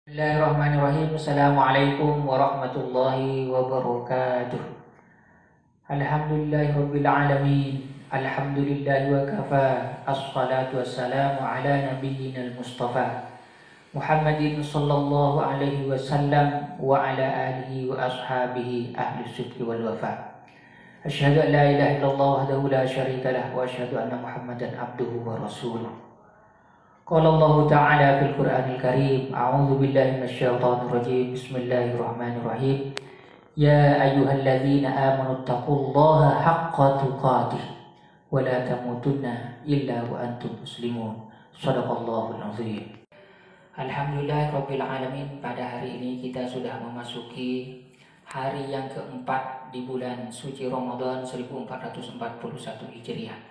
Bismillahirrahmanirrahim. Assalamualaikum warahmatullahi wabarakatuh. Alhamdulillahirabbil alamin. Alhamdulillahi wa kafa. Assalatu wassalamu ala nabiyyinal mustafa Muhammadin sallallahu alaihi wasallam wa ala alihi wa ashabihi ahli sidqi wal wafa. Asyhadu an la ilaha illallah wahdahu la syarika lah wa asyhadu anna Muhammadan abduhu wa rasuluh. Qala Allah Ta'ala fil Qur'anil Karim, a'udzu billahi minasyaitonir rajim. Bismillahirrahmanirrahim. Ya ayyuhalladzina amanu taqullaha haqqa tuqatih wa la tamutunna illa wa antum muslimun. Shadaqallahul azim. Alhamdulillahirabbil alamin. Pada hari ini kita sudah memasuki hari yang keempat di bulan suci Ramadan 1441 Hijriah.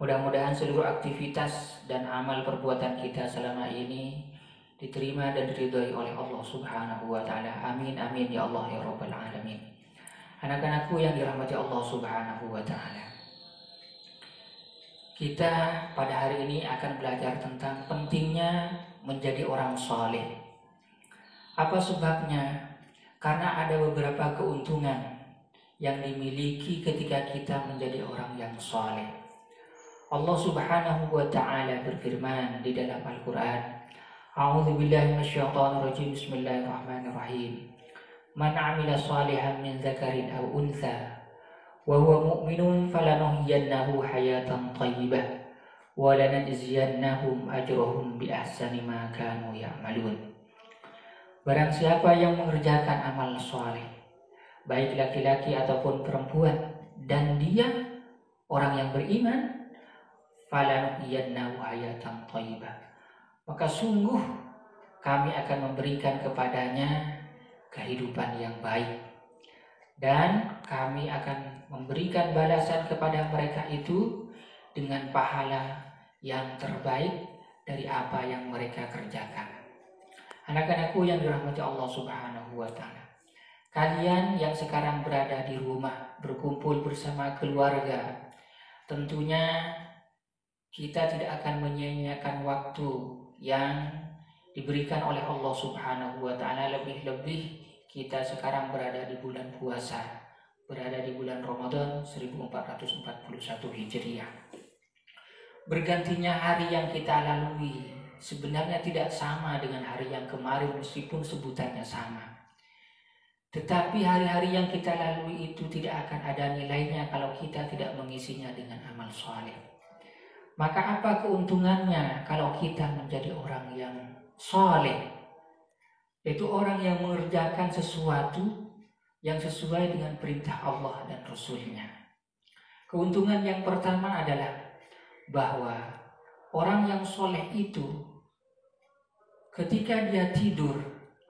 Mudah-mudahan seluruh aktivitas dan amal perbuatan kita selama ini diterima dan diridhai oleh Allah Subhanahu wa taala. Amin amin ya Allah ya rabbal alamin. Anak-anakku yang dirahmati Allah Subhanahu wa taala. Kita pada hari ini akan belajar tentang pentingnya menjadi orang saleh. Apa sebabnya? Karena ada beberapa keuntungan yang dimiliki ketika kita menjadi orang yang saleh. Allah Subhanahu wa taala berfirman di dalam Al-Qur'an, A'udzu billahi minasyaitonir rajim. Bismillahirrahmanirrahim. Man 'amila shalihan min dzakarin aw untha wa huwa mu'minun falanuhyiyannahu hayatan thayyibah wa lanajziyannahum ajrahum bi ahsani ma kanu ya'malun. Barang siapa yang mengerjakan amal saleh, baik laki-laki ataupun perempuan, dan dia orang yang beriman, falanuhyiyannahu hayatan thayyibah, maka sungguh kami akan memberikan kepadanya kehidupan yang baik, dan kami akan memberikan balasan kepada mereka itu dengan pahala yang terbaik dari apa yang mereka kerjakan. Anak-anakku yang dirahmati Allah Subhanahu wa taala, kalian yang sekarang berada di rumah berkumpul bersama keluarga, tentunya kita tidak akan menyia-nyiakan waktu yang diberikan oleh Allah Subhanahu wa taala. Lebih-lebih kita sekarang berada di bulan puasa, berada di bulan Ramadan 1441 Hijriah. Bergantinya hari yang kita lalui sebenarnya tidak sama dengan hari yang kemarin meskipun sebutannya sama. Tetapi hari-hari yang kita lalui itu tidak akan ada nilainya kalau kita tidak mengisinya dengan amal saleh. Maka apa keuntungannya kalau kita menjadi orang yang saleh? Itu orang yang mengerjakan sesuatu yang sesuai dengan perintah Allah dan Rasul-Nya. Keuntungan yang pertama adalah bahwa orang yang saleh itu ketika dia tidur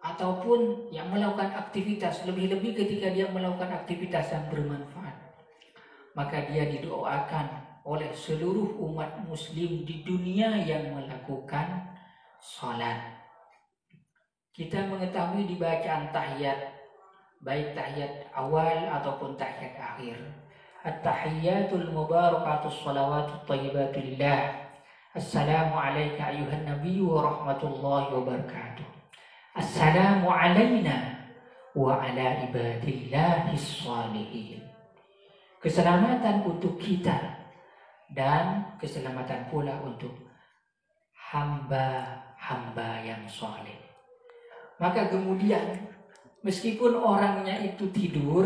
ataupun yang melakukan aktivitas, lebih-lebih ketika dia melakukan aktivitas yang bermanfaat, maka dia didoakan oleh seluruh umat muslim di dunia yang melakukan salat. Kita mengetahui di bacaan tahiyat, baik tahiyat awal ataupun tahiyat akhir, at-tahiyyatul mubarakatus salawatut thayyibatu lillah. Assalamu alayka ayuhan nabiyyu wa rahmatullahi wa barakatuh. Assalamu alayna wa ala ibadillahis shalihin. Keselamatan untuk kita dan keselamatan pula untuk hamba-hamba yang saleh. Maka kemudian meskipun orangnya itu tidur,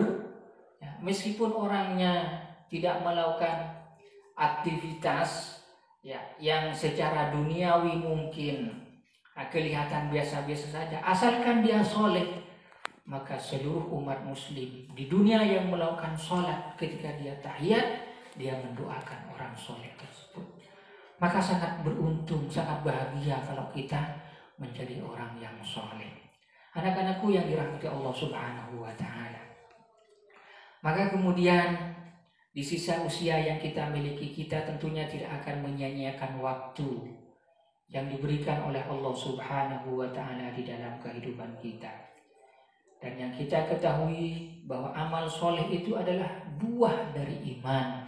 meskipun orangnya tidak melakukan aktivitas yang secara duniawi mungkin kelihatan biasa-biasa saja, asalkan dia saleh, maka seluruh umat muslim di dunia yang melakukan salat ketika dia tahiyat, dia mendoakan orang soleh tersebut. Maka sangat beruntung, sangat bahagia kalau kita menjadi orang yang soleh. Anak-anakku yang dirahmati Allah Subhanahu wa ta'ala, maka kemudian di sisa usia yang kita miliki, kita tentunya tidak akan menyia-nyiakan waktu yang diberikan oleh Allah Subhanahu wa ta'ala di dalam kehidupan kita. Dan yang kita ketahui bahwa amal soleh itu adalah buah dari iman.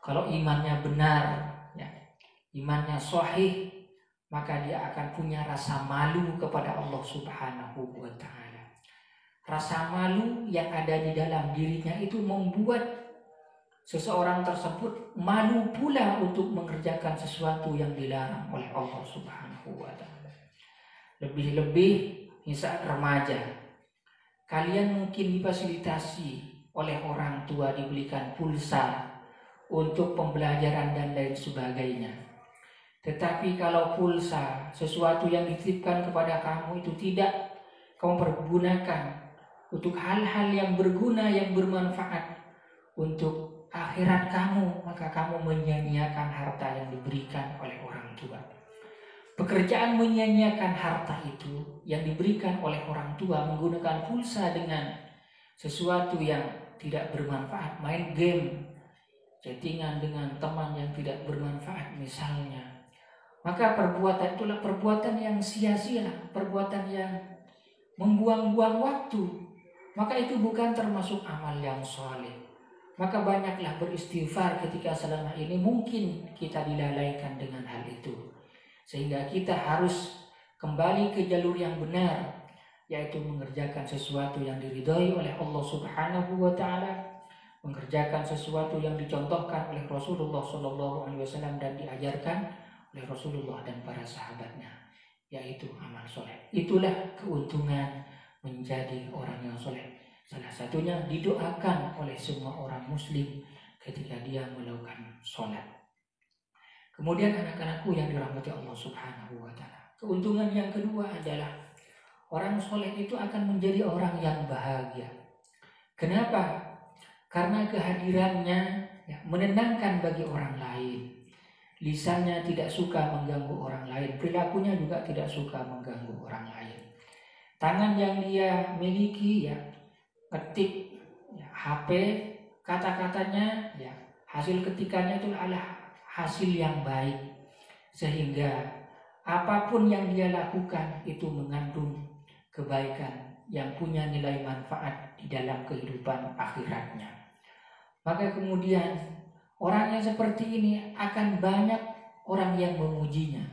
Kalau imannya benar, imannya sahih, maka dia akan punya rasa malu kepada Allah Subhanahu wa Ta'ala. Rasa malu yang ada di dalam dirinya itu membuat seseorang tersebut malu pula untuk mengerjakan sesuatu yang dilarang oleh Allah Subhanahu wa Ta'ala. Lebih-lebih di saat remaja, kalian mungkin difasilitasi oleh orang tua, dibelikan pulsa untuk pembelajaran dan lain sebagainya. Tetapi kalau pulsa, sesuatu yang dititipkan kepada kamu itu tidak kamu pergunakan untuk hal-hal yang berguna, yang bermanfaat untuk akhirat kamu, maka kamu menyia-nyiakan harta yang diberikan oleh orang tua. Pekerjaan menyia-nyiakan harta itu yang diberikan oleh orang tua, menggunakan pulsa dengan sesuatu yang tidak bermanfaat, main game, chattingan dengan teman yang tidak bermanfaat misalnya, maka perbuatan itulah perbuatan yang sia-sia, perbuatan yang membuang-buang waktu, maka itu bukan termasuk amal yang soleh. Maka banyaklah beristighfar ketika selama ini mungkin kita dilalaikan dengan hal itu, sehingga kita harus kembali ke jalur yang benar, yaitu mengerjakan sesuatu yang diridhai oleh Allah Subhanahu wa Ta'ala, mengerjakan sesuatu yang dicontohkan oleh Rasulullah SAW dan diajarkan oleh Rasulullah dan para sahabatnya, yaitu amal soleh. Itulah keuntungan menjadi orang yang soleh. Salah satunya didoakan oleh semua orang muslim ketika dia melakukan sholat. Kemudian anak-anakku yang dirahmati Allah Subhanahu wa Ta'ala, keuntungan yang kedua adalah orang soleh itu akan menjadi orang yang bahagia. Kenapa? Karena kehadirannya menenangkan bagi orang lain. Lisannya tidak suka mengganggu orang lain, perilakunya juga tidak suka mengganggu orang lain. Tangan yang dia miliki ketik HP, kata-katanya hasil ketikannya itu adalah hasil yang baik, sehingga apapun yang dia lakukan itu mengandung kebaikan yang punya nilai manfaat di dalam kehidupan akhiratnya. Maka kemudian orang yang seperti ini akan banyak orang yang memujinya,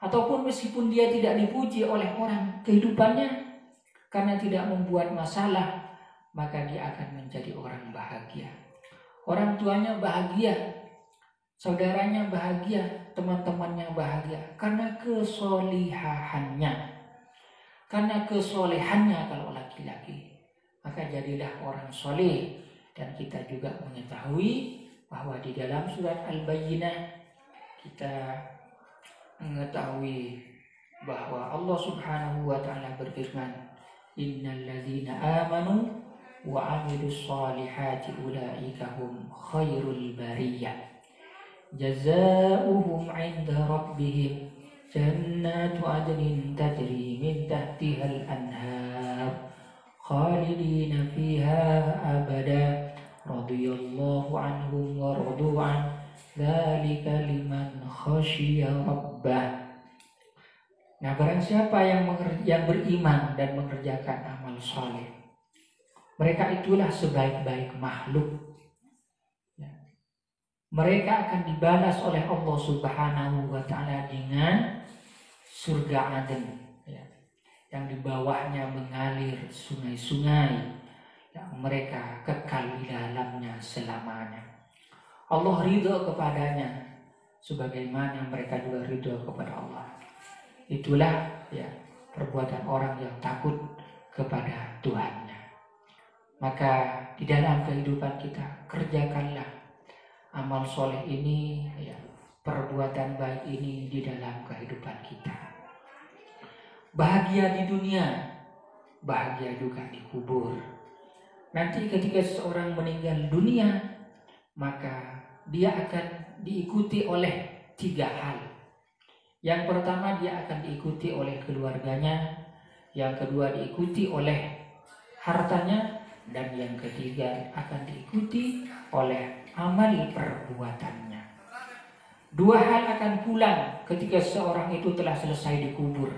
ataupun meskipun dia tidak dipuji oleh orang, kehidupannya karena tidak membuat masalah, maka dia akan menjadi orang bahagia. Orang tuanya bahagia, saudaranya bahagia, teman-temannya bahagia karena kesolihahannya. Karena kesolehannya kalau laki-laki, maka jadilah orang soleh. Dan kita juga mengetahui bahwa di dalam surat Al-Bayyinah kita mengetahui bahwa Allah Subhanahu wa Ta'ala berfirman, innal ladzina amanu wa 'amilus shalihati ulaika hum khairul bariyah jazaohum 'inda rabbihim jannatu 'adnin tajri min tahtihal anhar khalidina fiha abada radhiyallahu anhum wa radu an dzalika liman khasyiya rabbah. Nah, barang siapa yang beriman dan mengerjakan amal saleh, mereka itulah sebaik-baik makhluk. Mereka akan dibalas oleh Allah Subhanahu wa Ta'ala dengan surga Aden, yang di bawahnya mengalir sungai-sungai, yang mereka kekal di dalamnya selamanya. Allah ridho kepadanya sebagaimana mereka juga ridho kepada Allah. Itulah perbuatan orang yang takut kepada Tuhannya. Maka di dalam kehidupan kita kerjakanlah amal soleh ini, perbuatan baik ini di dalam kehidupan kita. Bahagia di dunia, bahagia juga di kubur. Nanti ketika seseorang meninggal dunia, maka dia akan diikuti oleh 3 hal. Yang pertama, dia akan diikuti oleh keluarganya, yang kedua diikuti oleh hartanya, dan yang ketiga akan diikuti oleh amal perbuatannya. 2 hal akan pulang ketika seorang itu telah selesai dikubur,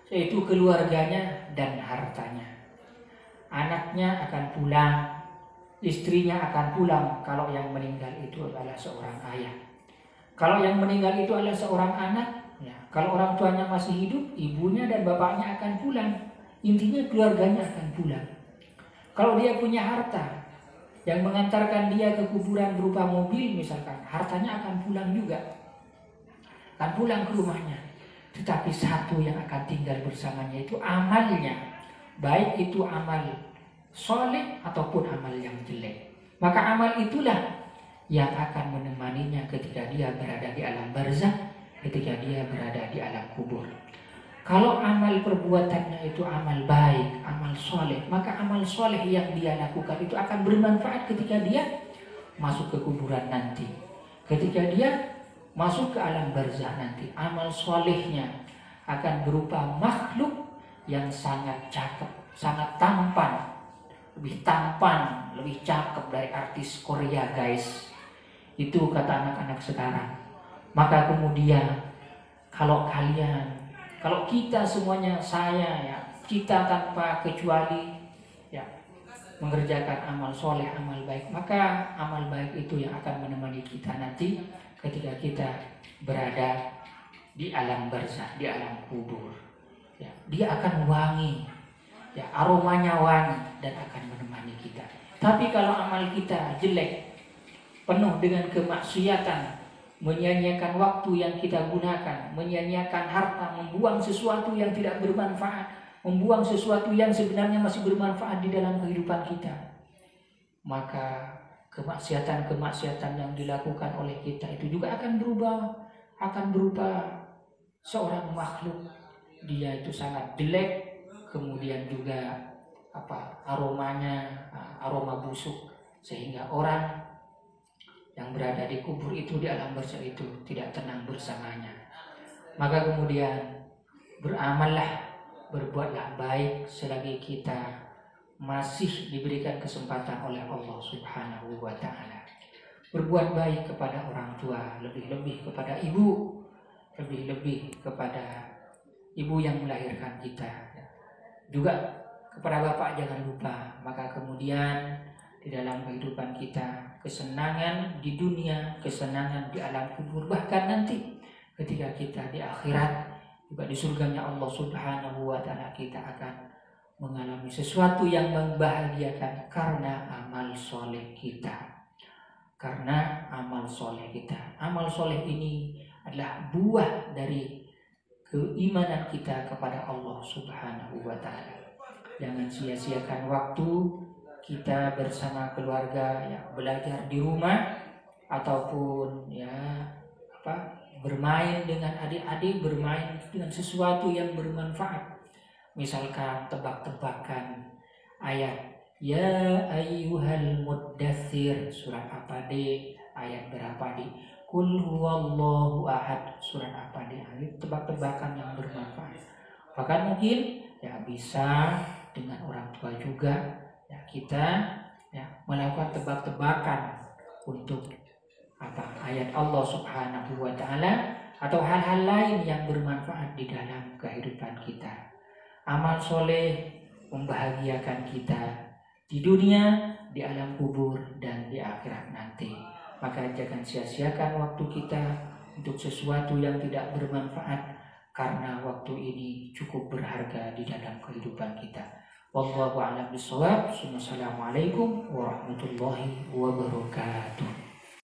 yaitu keluarganya dan hartanya. Anaknya akan pulang, istrinya akan pulang kalau yang meninggal itu adalah seorang ayah. Kalau yang meninggal itu adalah seorang anak, Ya, kalau orang tuanya masih hidup, ibunya dan bapaknya akan pulang. Intinya keluarganya akan pulang. Kalau dia punya harta yang mengantarkan dia ke kuburan berupa mobil misalkan, hartanya akan pulang juga. Akan pulang ke rumahnya. Tetapi satu yang akan tinggal bersamanya itu amalnya. Baik itu amal soleh ataupun amal yang jelek. Maka amal itulah yang akan menemaninya ketika dia berada di alam barzakh, ketika dia berada di alam kubur. Kalau amal perbuatannya itu amal baik, amal soleh, maka amal soleh yang dia lakukan itu akan bermanfaat ketika dia masuk ke kuburan nanti. Ketika dia masuk ke alam barzakh nanti, amal solehnya akan berupa makhluk yang sangat cakep, sangat tampan, lebih cakep dari artis Korea guys. Itu kata anak-anak sekarang. Maka kemudian kalau kita semuanya, saya ya, kita tanpa kecuali ya mengerjakan amal soleh, amal baik, maka amal baik itu yang akan menemani kita nanti ketika kita berada di alam barzakh, di alam kubur. Ya, dia akan wangi, ya, aromanya wangi dan akan menemani kita. Tapi kalau amal kita jelek, penuh dengan kemaksiatan, menyia-nyiakan waktu yang kita gunakan, menyia-nyiakan harta, membuang sesuatu yang tidak bermanfaat, membuang sesuatu yang sebenarnya masih bermanfaat di dalam kehidupan kita, maka kemaksiatan-kemaksiatan yang dilakukan oleh kita itu juga akan berupa seorang makhluk. Dia itu sangat jelek, kemudian juga aromanya aroma busuk, sehingga orang yang berada di kubur itu, di alam barzakh itu tidak tenang bersamanya. Maka kemudian beramallah, berbuatlah baik selagi kita masih diberikan kesempatan oleh Allah Subhanahu wa ta'ala. Berbuat baik kepada orang tua, lebih-lebih kepada ibu, lebih-lebih kepada ibu yang melahirkan kita. Juga kepada bapak jangan lupa. Maka kemudian di dalam kehidupan kita, kesenangan di dunia, kesenangan di alam kubur, bahkan nanti ketika kita di akhirat, juga di surganya Allah Subhanahu wa ta'ala, kita akan mengalami sesuatu yang membahagiakan karena amal soleh kita. Karena amal soleh kita. Amal soleh ini adalah buah dari keimanan kita kepada Allah Subhanahu wa ta'ala. Jangan sia-siakan waktu kita bersama keluarga, ya, belajar di rumah ataupun bermain dengan adik-adik, bermain dengan sesuatu yang bermanfaat. Misalkan tebak-tebakan ayat ya ayyuhal muddatsir, surat apa di ayat berapa di Qul huwallahu ahad, surat apa di ayat, tebak-tebakan yang bermanfaat. Bahkan mungkin ya bisa dengan orang tua juga. Ya, kita melakukan tebak-tebakan untuk ayat Allah Subhanahu wa ta'ala atau hal-hal lain yang bermanfaat di dalam kehidupan kita. Amal soleh membahagiakan kita di dunia, di alam kubur, dan di akhirat nanti. Maka jangan sia-siakan waktu kita untuk sesuatu yang tidak bermanfaat, karena waktu ini cukup berharga di dalam kehidupan kita. Wallahu a'lam bishawab. Assalamualaikum warahmatullahi wabarakatuh.